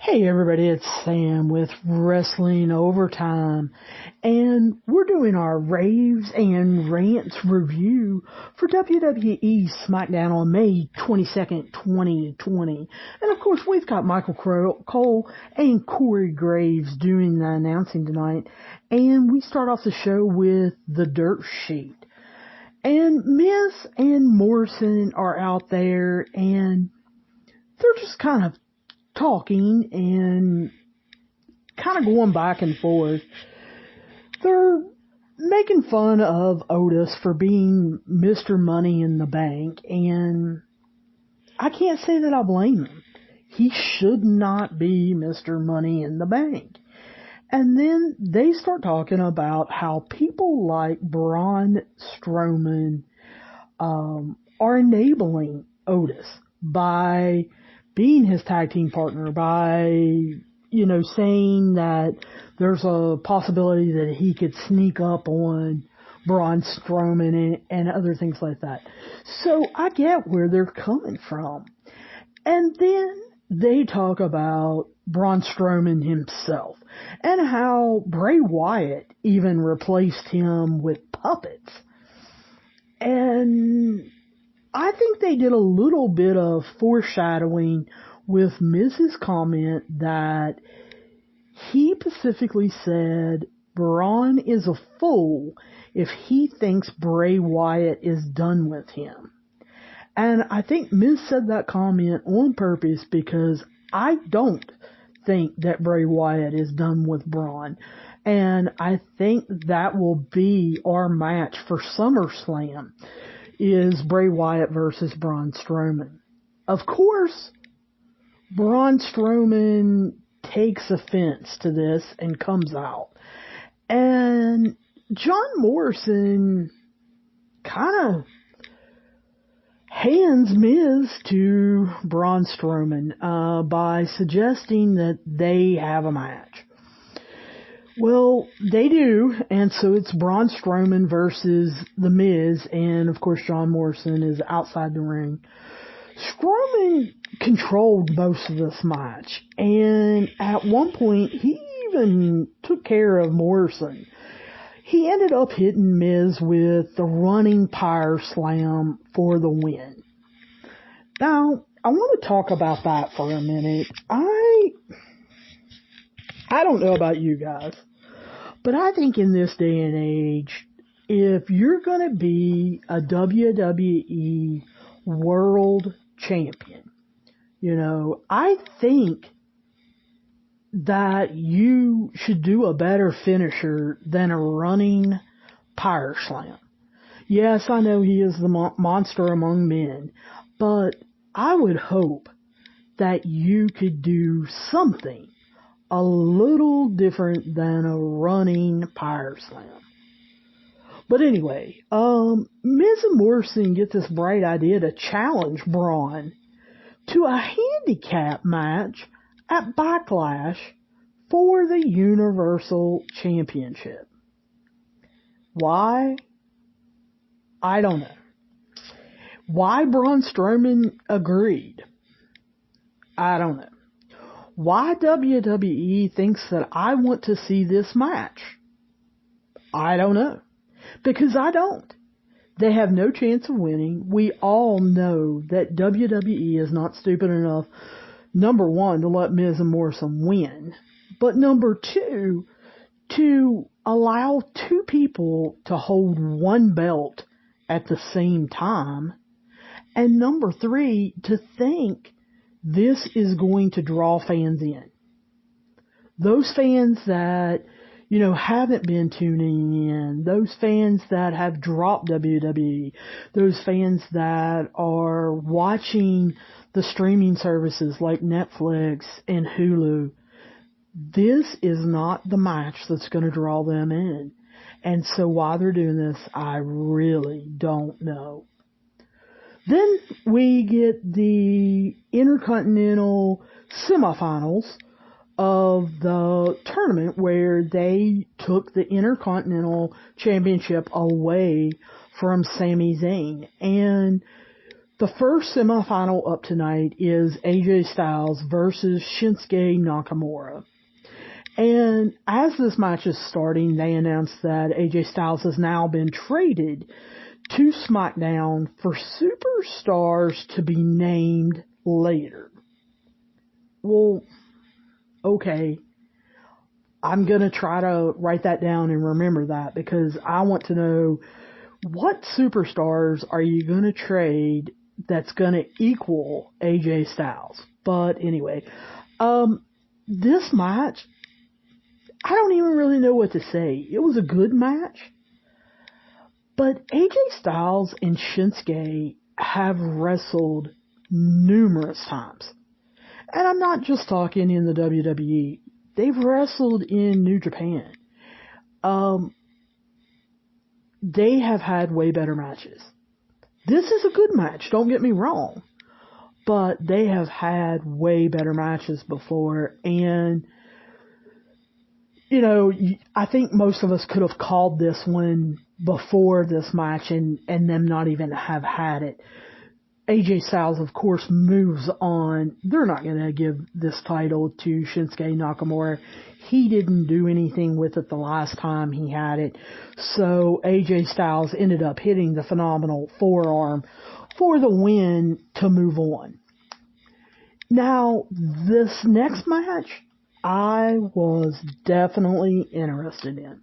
Hey everybody, it's Sam with Wrestling Overtime, and we're doing our Raves and Rants review for WWE Smackdown on May 22nd, 2020. And of course, we've got Michael Cole and Corey Graves doing the announcing tonight, and we start off the show with the Dirt Sheet. And Miz and Morrison are out there, and they're just kind of talking and kind of going back and forth. They're making fun of Otis for being Mr. Money in the Bank, and I can't say that I blame him. He should not be Mr. Money in the Bank. And then they start talking about how people like Braun Strowman are enabling Otis by being his tag team partner, by, saying that there's a possibility that he could sneak up on Braun Strowman and other things like that. So I get where they're coming from. And then they talk about Braun Strowman himself and how Bray Wyatt even replaced him with puppets. And I think they did a little bit of foreshadowing with Miz's comment that he specifically said Braun is a fool if he thinks Bray Wyatt is done with him. And I think Miz said that comment on purpose because I don't think that Bray Wyatt is done with Braun. And I think that will be our match for SummerSlam, is Bray Wyatt versus Braun Strowman. Of course, Braun Strowman takes offense to this and comes out. And John Morrison kind of hands Miz to Braun Strowman by suggesting that they have a match. Well, they do, and so it's Braun Strowman versus The Miz, and of course John Morrison is outside the ring. Strowman controlled most of this match, and at one point he even took care of Morrison. He ended up hitting Miz with the running power slam for the win. Now, I want to talk about that for a minute. I don't know about you guys, but I think in this day and age, if you're going to be a WWE World Champion, I think that you should do a better finisher than a running power slam. Yes, I know he is the monster among men, but I would hope that you could do something a little different than a running power slam. But anyway, Miz and Morrison get this bright idea to challenge Braun to a handicap match at Backlash for the Universal Championship. Why? I don't know. Why Braun Strowman agreed? I don't know. Why WWE thinks that I want to see this match? I don't know. Because I don't. They have no chance of winning. We all know that WWE is not stupid enough, number one, to let Miz and Morrison win, but number two, to allow two people to hold one belt at the same time, and number three, to think this is going to draw fans in. Those fans that, haven't been tuning in, those fans that have dropped WWE, those fans that are watching the streaming services like Netflix and Hulu, this is not the match that's going to draw them in. And so why they're doing this, I really don't know. Then we get the Intercontinental semifinals of the tournament where they took the Intercontinental Championship away from Sami Zayn. And The first semifinal up tonight is AJ Styles versus Shinsuke Nakamura. And as this match is starting, they announced that AJ Styles has now been traded to Smackdown for superstars to be named later. Well, okay. I'm going to try to write that down and remember that, because I want to know, what superstars are you going to trade that's going to equal AJ Styles? But anyway, this match, I don't even really know what to say. It was a good match, but AJ Styles and Shinsuke have wrestled numerous times. And I'm not just talking in the WWE. They've wrestled in New Japan. They have had way better matches. This is a good match, don't get me wrong. But they have had way better matches before. And, you know, I think most of us could have called this one before this match and them not even have had it. AJ Styles, of course, moves on. They're not going to give this title to Shinsuke Nakamura. He didn't do anything with it the last time he had it. So AJ Styles ended up hitting the phenomenal forearm for the win to move on. Now, this next match, I was definitely interested in.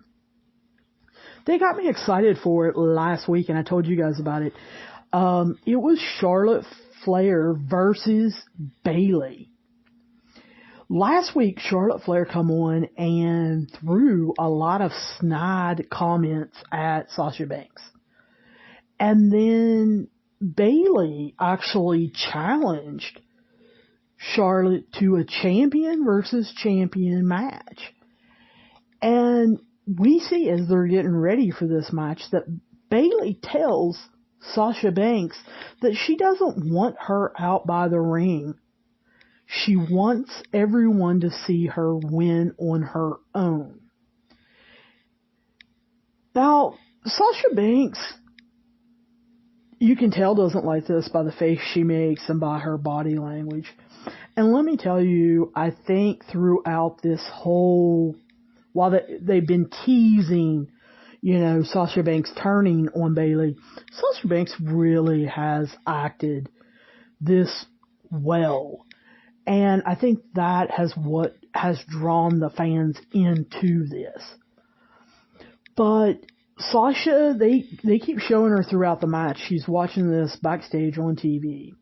They got me excited for it last week, and I told you guys about it. It was Charlotte Flair versus Bayley. Last week, Charlotte Flair come on and threw a lot of snide comments at Sasha Banks. And then Bayley actually challenged Charlotte to a champion versus champion match. And we see, as they're getting ready for this match, that Bayley tells Sasha Banks that she doesn't want her out by the ring. She wants everyone to see her win on her own. Now, Sasha Banks, you can tell, doesn't like this by the face she makes and by her body language. And let me tell you, I think throughout this whole, while they've been teasing, you know, Sasha Banks turning on Bayley, Sasha Banks really has acted this well. And I think that what has drawn the fans into this. But Sasha, they keep showing her throughout the match. She's watching this backstage on TV.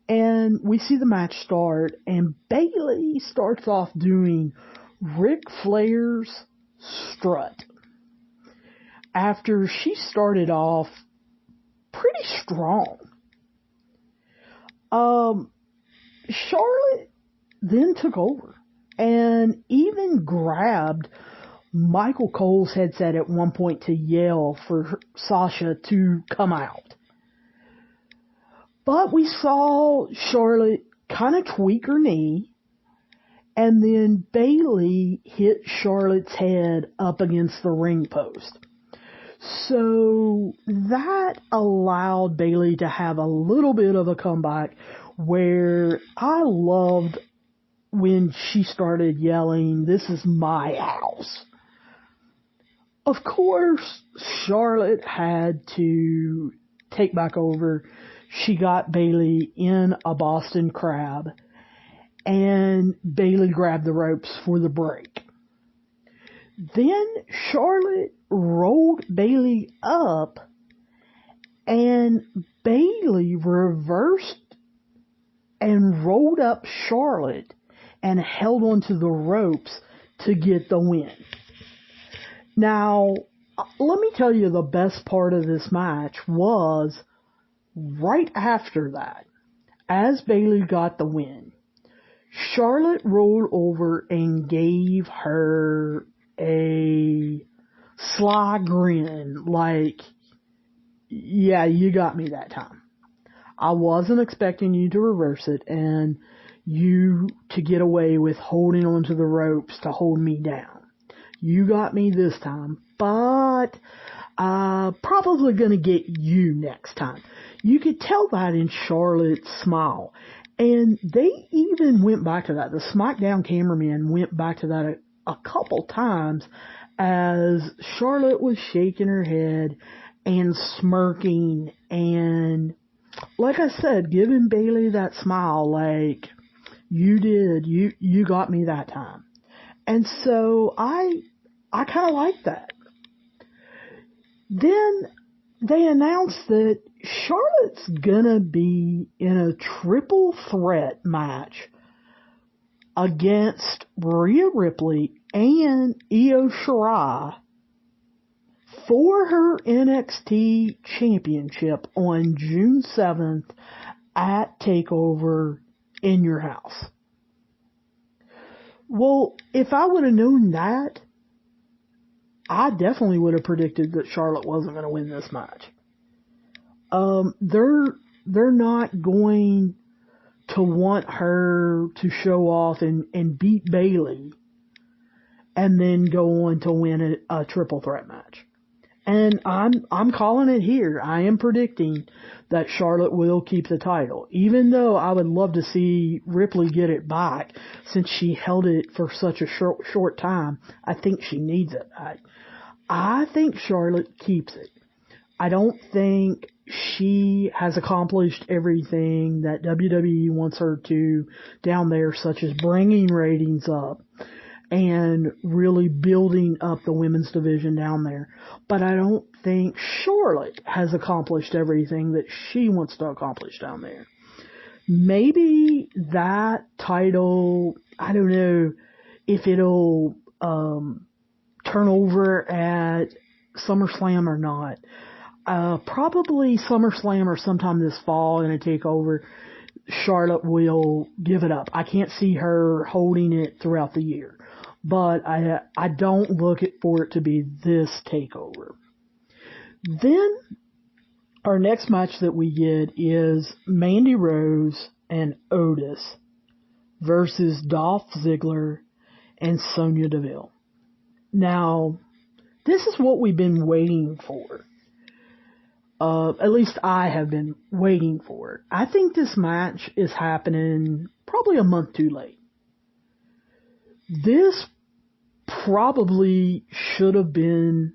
And we see the match start, and Bayley starts off doing Ric Flair's strut. After she started off pretty strong. Charlotte then took over and even grabbed Michael Cole's headset at one point to yell for Sasha to come out. But we saw Charlotte kind of tweak her knee, and then Bayley hit Charlotte's head up against the ring post. So that allowed Bayley to have a little bit of a comeback, where I loved when she started yelling, "This is my house." Of course, Charlotte had to take back over. She got Bayley in a Boston Crab, and Bayley grabbed the ropes for the break. Then Charlotte rolled Bayley up, and Bayley reversed and rolled up Charlotte and held onto the ropes to get the win. Now, let me tell you, the best part of this match was right after that, as Bayley got the win, Charlotte rolled over and gave her a sly grin, like, yeah, you got me that time. I wasn't expecting you to reverse it and you to get away with holding onto the ropes to hold me down. You got me this time, but probably going to get you next time. You could tell that in Charlotte's smile. And they even went back to that. The Smackdown cameraman went back to that a couple times as Charlotte was shaking her head and smirking and, like I said, giving Bayley that smile like, you did, you got me that time. And so I kind of like that. Then they announced that Charlotte's gonna be in a triple threat match against Rhea Ripley and Io Shirai for her NXT championship on June 7th at TakeOver in your house. Well, if I would have known that, I definitely would have predicted that Charlotte wasn't going to win this match. They're not going to want her to show off and beat Bayley and then go on to win a triple threat match. And I'm calling it here. I am predicting that Charlotte will keep the title, even though I would love to see Ripley get it back since she held it for such a short time. I think she needs it back. I think Charlotte keeps it. I don't think she has accomplished everything that WWE wants her to down there, such as bringing ratings up and really building up the women's division down there. But I don't think Charlotte has accomplished everything that she wants to accomplish down there. Maybe that title, I don't know if it'll turn over at SummerSlam or not. Probably SummerSlam or sometime this fall in a TakeOver, Charlotte will give it up. I can't see her holding it throughout the year. But I don't look for it to be this TakeOver. Then our next match that we get is Mandy Rose and Otis versus Dolph Ziggler and Sonya Deville. Now, this is what we've been waiting for. At least I have been waiting for it. I think this match is happening probably a month too late. This probably should have been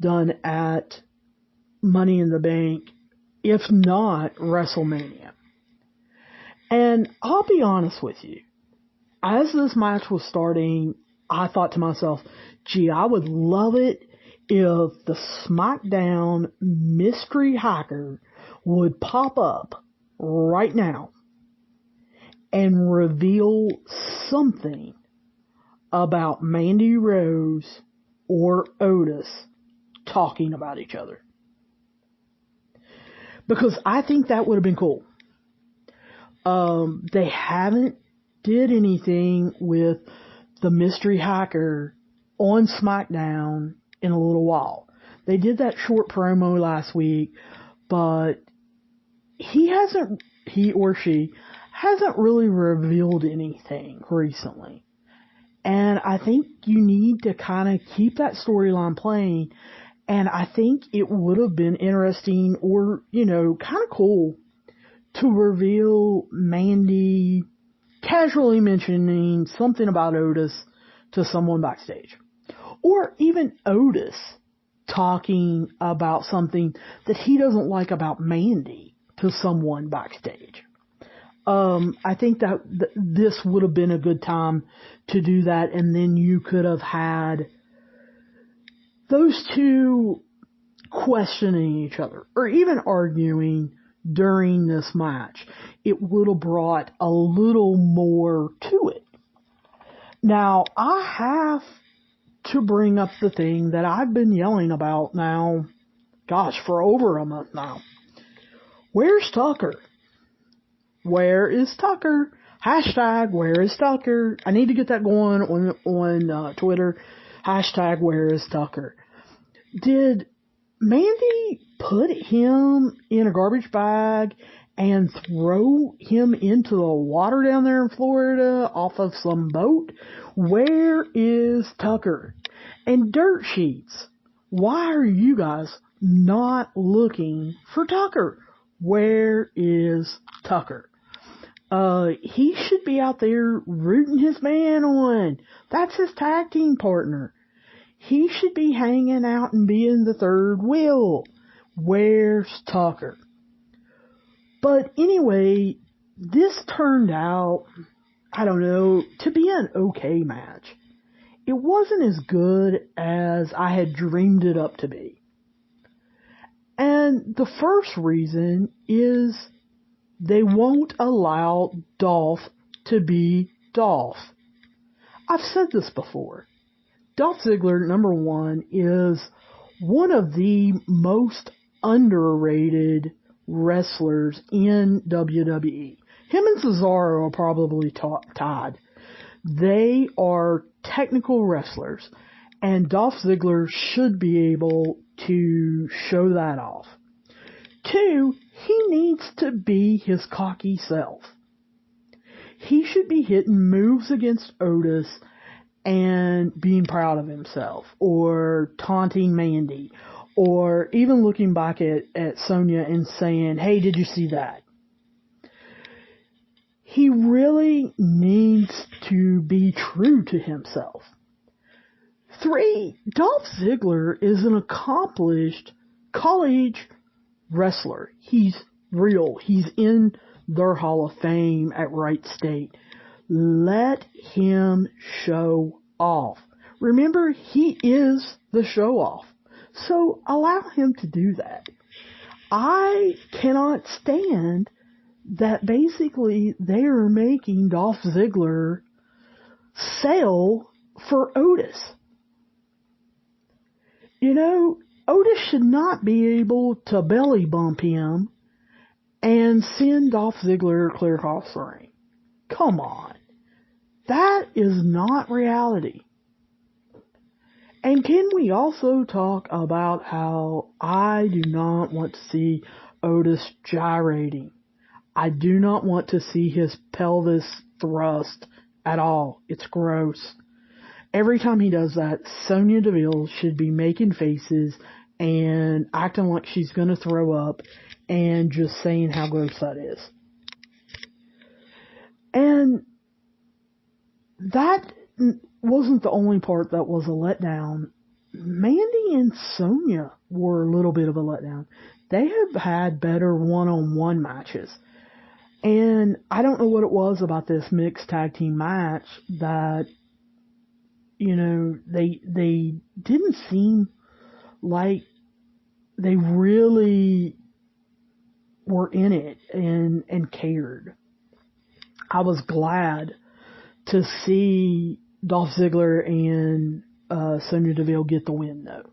done at Money in the Bank, if not WrestleMania. And I'll be honest with you, as this match was starting, I thought to myself, gee, I would love it if the Smackdown mystery hacker would pop up right now and reveal something about Mandy Rose or Otis talking about each other. Because I think that would have been cool. They haven't did anything with the mystery hacker on SmackDown in a little while. They did that short promo last week, but he or she hasn't really revealed anything recently. And I think you need to kind of keep that storyline playing. And I think it would have been interesting or, kind of cool to reveal Mandy casually mentioning something about Otis to someone backstage. Or even Otis talking about something that he doesn't like about Mandy to someone backstage. I think that this would have been a good time to do that, and then you could have had those two questioning each other, or even arguing during this match. It would have brought a little more to it. Now, I have to bring up the thing that I've been yelling about now, for over a month now. Where's Tucker? Where is Tucker? Hashtag, where is Tucker? I need to get that going on Twitter. Hashtag, where is Tucker? Did Mandy put him in a garbage bag and throw him into the water down there in Florida off of some boat? Where is Tucker? And Dirt Sheets, why are you guys not looking for Tucker. Where is Tucker? He should be out there rooting his man on. That's his tag team partner. He should be hanging out and being the third wheel. Where's Tucker? But anyway, this turned out, I don't know, to be an okay match. It wasn't as good as I had dreamed it up to be. And the first reason is they won't allow Dolph to be Dolph. I've said this before. Dolph Ziggler, number one, is one of the most underrated wrestlers in WWE. Him and Cesaro are probably tied. They are technical wrestlers, and Dolph Ziggler should be able to show that off. Two, he needs to be his cocky self. He should be hitting moves against Otis and being proud of himself, or taunting Mandy, or even looking back at Sonya and saying, hey, did you see that? He really needs to be true to himself. Three, Dolph Ziggler is an accomplished college wrestler. He's real. He's in their Hall of Fame at Wright State. Let him show off. Remember, he is the show off. So allow him to do that. I cannot stand that basically they are making Dolph Ziggler sell for Otis. You know, Otis should not be able to belly bump him and send Dolph Ziggler clear across the ring. Come on. That is not reality. And can we also talk about how I do not want to see Otis gyrating? I do not want to see his pelvis thrust at all. It's gross. Every time he does that, Sonya Deville should be making faces and acting like she's going to throw up and just saying how gross that is. And that wasn't the only part that was a letdown. Mandy and Sonya were a little bit of a letdown. They have had better one-on-one matches. And I don't know what it was about this mixed tag team match that, you know, they didn't seem like they really were in it and cared. I was glad to see Dolph Ziggler and Sonya Deville get the win, though.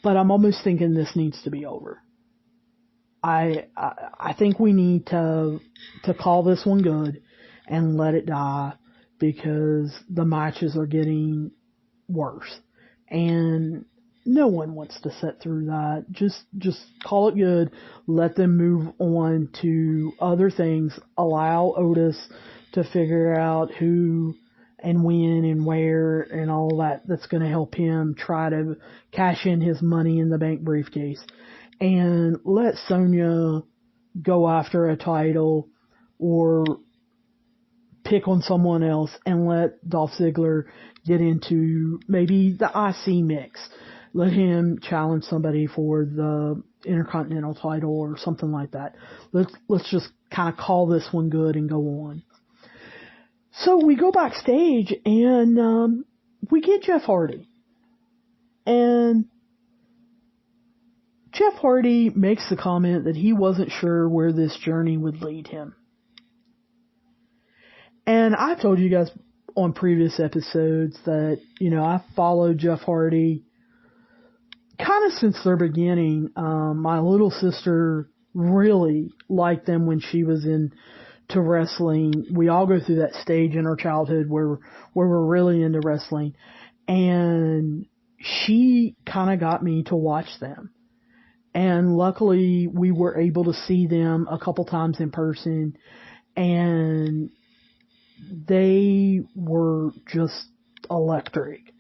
But I'm almost thinking this needs to be over. I think we need to call this one good and let it die, because the matches are getting worse. And no one wants to sit through that. Just call it good. Let them move on to other things. Allow Otis to figure out who and when and where and all that that's going to help him try to cash in his Money in the Bank briefcase. And let Sonya go after a title or pick on someone else, and let Dolph Ziggler get into maybe the IC mix. Let him challenge somebody for the Intercontinental title or something like that. Let's just kind of call this one good and go on. So we go backstage and we get Jeff Hardy. And Jeff Hardy makes the comment that he wasn't sure where this journey would lead him. And I've told you guys on previous episodes that, you know, I followed Jeff Hardy kind of since their beginning. My little sister really liked them when she was into wrestling. We all go through that stage in our childhood where we're really into wrestling. And she kind of got me to watch them. And luckily, we were able to see them a couple times in person, and they were just electric.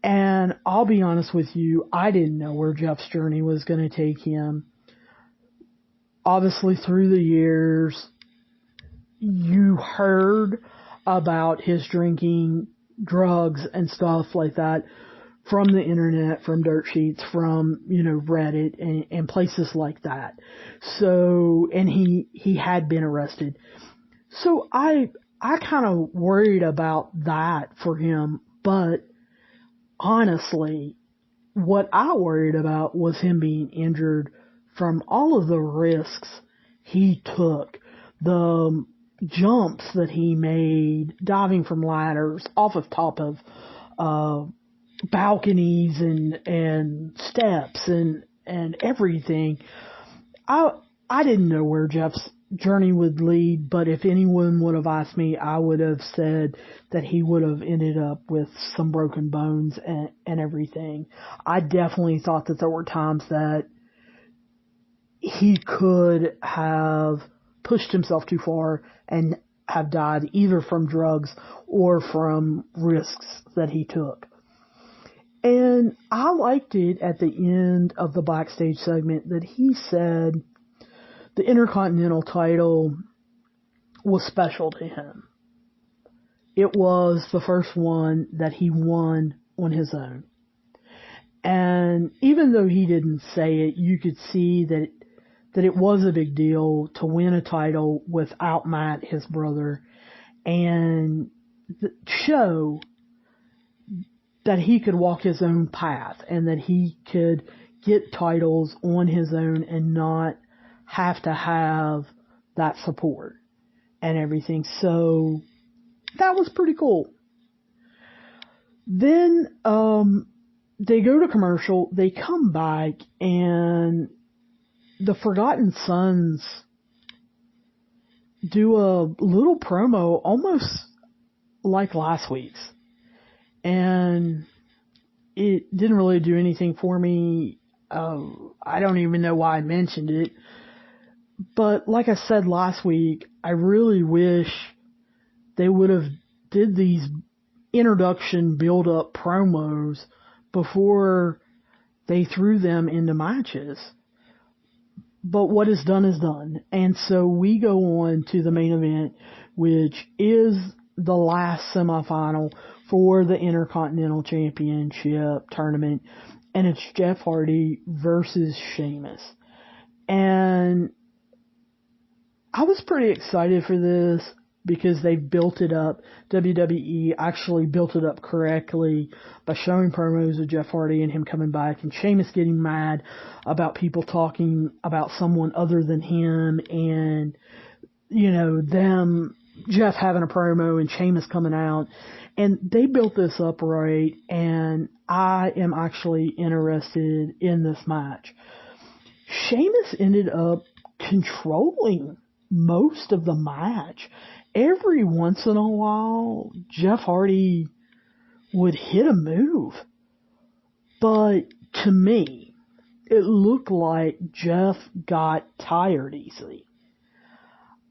And I'll be honest with you, I didn't know where Jeff's journey was going to take him. Obviously, through the years, you heard about his drinking, drugs, and stuff like that from the internet, from dirt sheets, from, Reddit and places like that. So, and he had been arrested. So I kind of worried about that for him, but honestly, what I worried about was him being injured from all of the risks he took, the jumps that he made, diving from ladders, off of top of balconies and steps and everything. I didn't know where Jeff's journey would lead, but if anyone would have asked me, I would have said that he would have ended up with some broken bones and everything. I definitely thought that there were times that he could have pushed himself too far and have died either from drugs or from risks that he took. And I liked it at the end of the backstage segment that he said the Intercontinental title was special to him. It was the first one that he won on his own. And even though he didn't say it, you could see that it was a big deal to win a title without Matt, his brother, and show that he could walk his own path and that he could get titles on his own and not have to have that support and everything. So that was pretty cool. Then they go to commercial, they come back, and the Forgotten Sons do a little promo almost like last week's. And it didn't really do anything for me. I don't even know why I mentioned it. But like I said last week, I really wish they would have did these introduction build-up promos before they threw them into matches. But what is done is done. And so we go on to the main event, which is the last semifinal for the Intercontinental Championship tournament. And it's Jeff Hardy versus Sheamus. And I was pretty excited for this because they built it up. WWE actually built it up correctly by showing promos of Jeff Hardy and him coming back and Sheamus getting mad about people talking about someone other than him and, Jeff having a promo and Sheamus coming out. And they built this up right, and I am actually interested in this match. Sheamus ended up controlling most of the match. Every once in a while, Jeff Hardy would hit a move. But to me, it looked like Jeff got tired easily.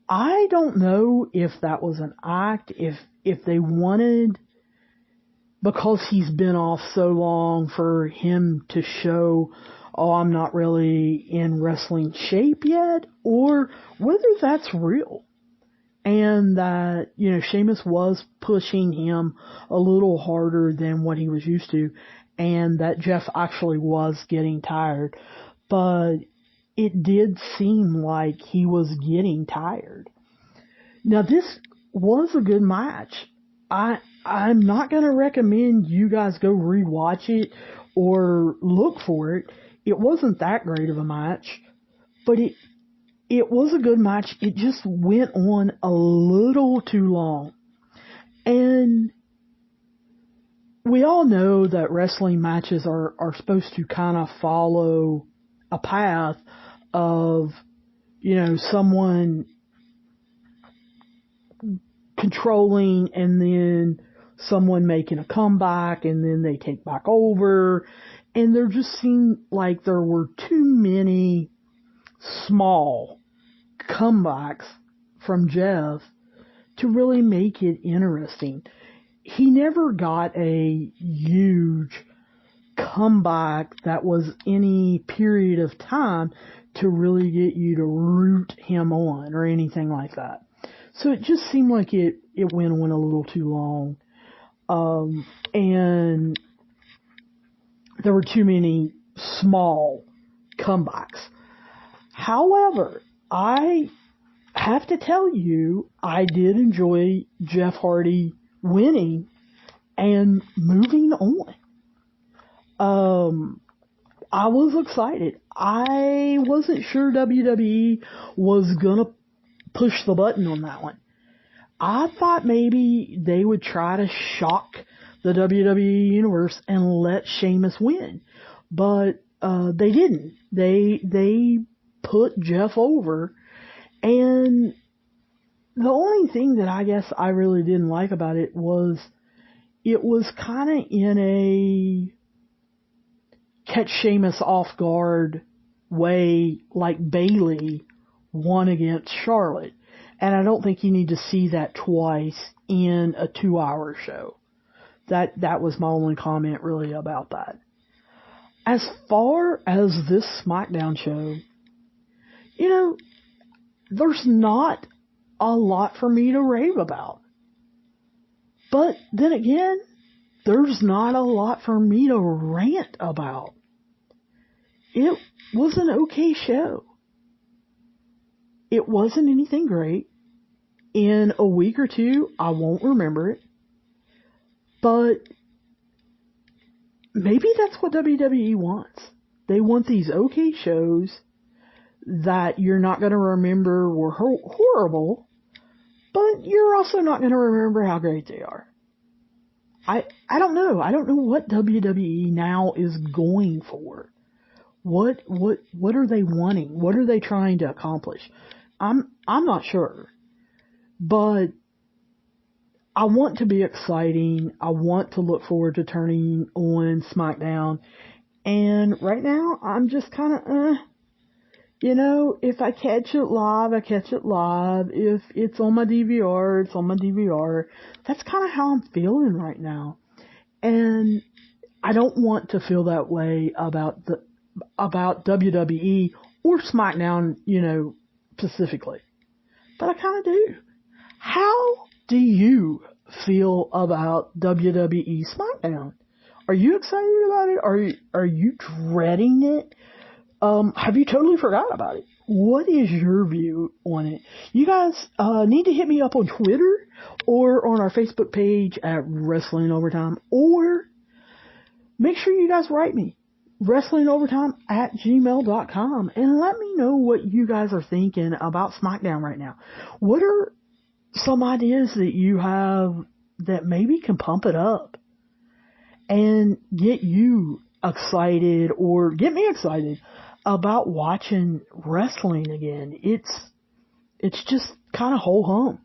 I don't know if that was an act, if they wanted, because he's been off so long, for him to show, I'm not really in wrestling shape yet, or whether that's real. And that, Sheamus was pushing him a little harder than what he was used to, and that Jeff actually was getting tired. But it did seem like he was getting tired. Now, this was a good match. I'm not going to recommend you guys go rewatch it or look for it. It wasn't that great of a match, but it was a good match. It just went on a little too long. And we all know that wrestling matches are supposed to kind of follow a path of, someone controlling and then someone making a comeback and then they take back over. And there just seemed like there were too many small comebacks from Jeff to really make it interesting. he never got a huge comeback that was any period of time to really get you to root him on or anything like that. So it just seemed like it went on a little too long. And there were too many small comebacks. However, I have to tell you, I did enjoy Jeff Hardy winning and moving on. I was excited. I wasn't sure WWE was gonna push the button on that one. I thought maybe they would try to shock the WWE universe and let Sheamus win, but they didn't. They put Jeff over, and the only thing that I guess I really didn't like about it was kind of in a catch Sheamus off guard way, like Bayley won against Charlotte. And I don't think you need to see that twice in a 2-hour show. That was my only comment really about that. As far as this Smackdown show, you know, there's not a lot for me to rave about. But then again, there's not a lot for me to rant about. It was an okay show. It wasn't anything great. In a week or two, I won't remember it. But maybe that's what WWE wants. They want these okay shows that you're not going to remember were horrible, but you're also not going to remember how great they are. I don't know. I don't know what WWE now is going for. What are they wanting? What are they trying to accomplish? I'm not sure. But I want to be exciting. I want to look forward to turning on SmackDown. And right now, I'm just kind of, if I catch it live, I catch it live. If it's on my DVR, it's on my DVR. That's kind of how I'm feeling right now. And I don't want to feel that way about WWE or SmackDown, specifically. But I kind of do. How do you feel about WWE SmackDown? Are you excited about it? Are you dreading it? Have you totally forgot about it? What is your view on it? You guys need to hit me up on Twitter or on our Facebook page at Wrestling Overtime, or make sure you guys write me, wrestlingovertime@gmail.com, and let me know what you guys are thinking about SmackDown right now. What are some ideas that you have that maybe can pump it up and get you excited, or get me excited about watching wrestling again? It's just kind of ho-hum.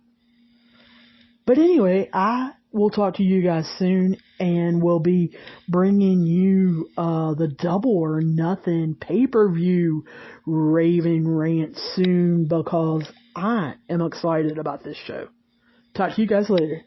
But anyway, I will talk to you guys soon, and we'll be bringing you the Double or Nothing pay-per-view raving rant soon, because I am excited about this show. Talk to you guys later.